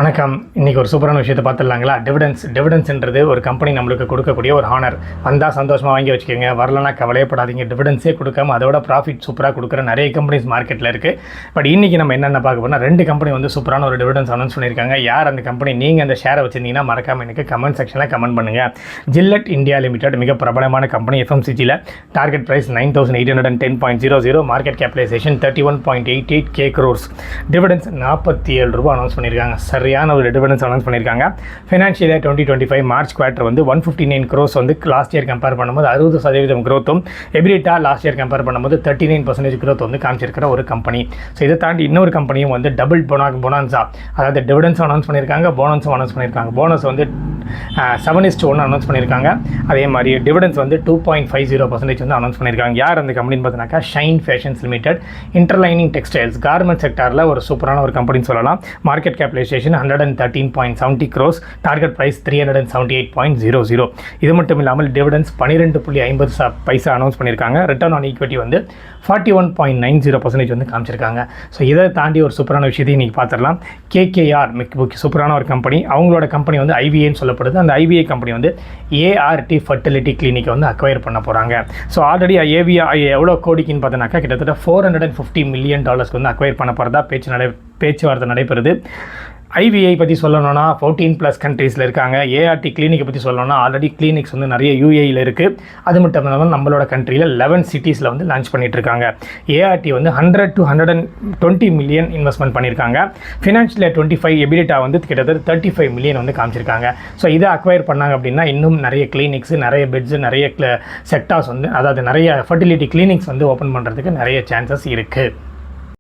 வணக்கம். இன்றைக்கி ஒரு சூப்பரான விஷயத்தை பார்த்துடலாங்களா? டிவிடன்ஸ்ன்றது ஒரு கம்பெனி நம்மளுக்கு கொடுக்கக்கூடிய ஒரு ஹானர். வந்தால் சந்தோஷமாக வாங்கி வச்சுக்கோங்க, வரலன்னா கவலையப்படாதீங்க. டிவிடன்ஸே கொடுக்காம அதோட ப்ராஃபிட் சூப்பராக கொடுக்குற நிறைய கம்பெனிஸ் மார்க்கெட்டில் இருக்குது. பட் இன்றைக்கி நம்ம என்னென்ன பார்க்க போனால் 2 கம்பெனி வந்து சூப்பரான ஒரு டிவிடன்ஸ் அனௌன்ஸ் பண்ணியிருக்காங்க. யார் அந்த கம்பெனி? நீங்கள் அந்த ஷேரை வச்சுருந்தீங்கன்னா மறக்காமல் எனக்கு கமெண்ட் செக்ஷனில் கமெண்ட் பண்ணுங்கள். ஜில்லட் இந்தியா லிமிடெட் மிக பிரபலமான கம்பெனி. FMCGயில் target price 9810.00, market capitalisation 31.88 crores. Dividends 47 ரூபா அனௌன்ஸ் பண்ணியிருக்காங்க. சரியான ஒரு டிவிடன்ஸ் அனௌன்ஸ் பண்ணியிருக்காங்க. ஃபினான்ஷியல் இயர் 2025 மார்ச் குவார்ட்டர் வந்து 159 crores வந்து லாஸ்ட் இயர் கம்பேர் பண்ணும்போது 60% க்ரோத்தும், எபிரிட்டா லாஸ்ட் இயர் கம்பேர் பண்ணும்போது 39% க்ரோத் வந்து காமிச்சிருக்கிற ஒரு கம்பெனி. ஸோ இதை தாண்டி இன்னொரு கம்பெனியும் வந்து டபுள் போனான்ஸா, அதாவது டிவிடன்ஸும் அனௌன்ஸ் பண்ணியிருக்காங்க, போனஸும் அனௌன்ஸ் பண்ணியிருக்காங்க. போனஸ் வந்து 7:1 அனௌன்ஸ் பண்ணியிருக்காங்க. அதே மாதிரி டிவிடன்ஸ் வந்து 2.50% வந்து அனௌன்ஸ் பண்ணியிருக்காங்க. யார் அந்த கம்பெனின்னு பார்த்தீங்கன்னாக்கா Shine Fashions Limited. Interlining textiles garment செக்டாரில் ஒரு சூப்பரான ஒரு கம்பெனின்னு சொல்லலாம். Market capitalisation 113.70 crores, target price 378.00. இது மட்டும் இல்லாமல் டிவிடன்ஸ் 12.50 அனௌன்ஸ் பண்ணியிருக்காங்க. ரிட்டர்ன் ஆன் ஈக்விட்டி வந்து 41.90% வந்து காமிச்சிருக்காங்க. ஸோ இதை தாண்டி ஒரு சூப்பரான விஷயத்தையும் இன்றைக்கி பார்த்துடலாம். KKR சூப்பரான ஒரு கம்பெனி. அவங்களோட கம்பெனி வந்து IVAன்னு சொல்லப்படுது. அந்த IVA கம்பெனி வந்து ART ஃபர்டிலிட்டி கிளினிக்கை வந்து அக்வயர் பண்ண போகிறாங்க. ஸோ ஆல்ரெடி எவ்வளோ கோடிக்குன்னு பார்த்தோன்னாக்கா கிட்டத்தட்ட $450 million வந்து அக்வயர் பண்ண போகிறதா பேச்சுவார்த்தை நடைபெறுது. IVI பற்றி சொல்லணும்னா 14+ கண்ட்ரீஸில் இருக்காங்க. ART கிளினிக்கை பற்றி சொல்லணும்னா ஆல்ரெடி கிளினிக்ஸ் வந்து நிறைய UAEயில் இருக்குது. அது மட்டும் இல்லாமல் நம்மளோட கண்ட்ரியில் 11 சிட்டிஸில் வந்து லான்ச் பண்ணிகிட்ருக்காங்க. ART வந்து 100 to 120 million இன்வெஸ்ட்மெண்ட் பண்ணியிருக்காங்க. ஃபினான்ஷியல் இயர் 25 எபிரிட்டா வந்து கிட்டத்தட்ட 35 million வந்து காமிச்சிருக்காங்க. ஸோ இதை அக்வயர் பண்ணாங்க அப்படின்னா இன்னும் நிறைய கிளினிக்ஸ், நிறைய பெட்ஸ், நிறைய செக்டார்ஸ் வந்து, அதாவது நிறைய ஃபர்டிலிட்டி கிளினிக்ஸ் வந்து ஓப்பன் பண்ணுறதுக்கு நிறைய சான்சஸ் இருக்குது.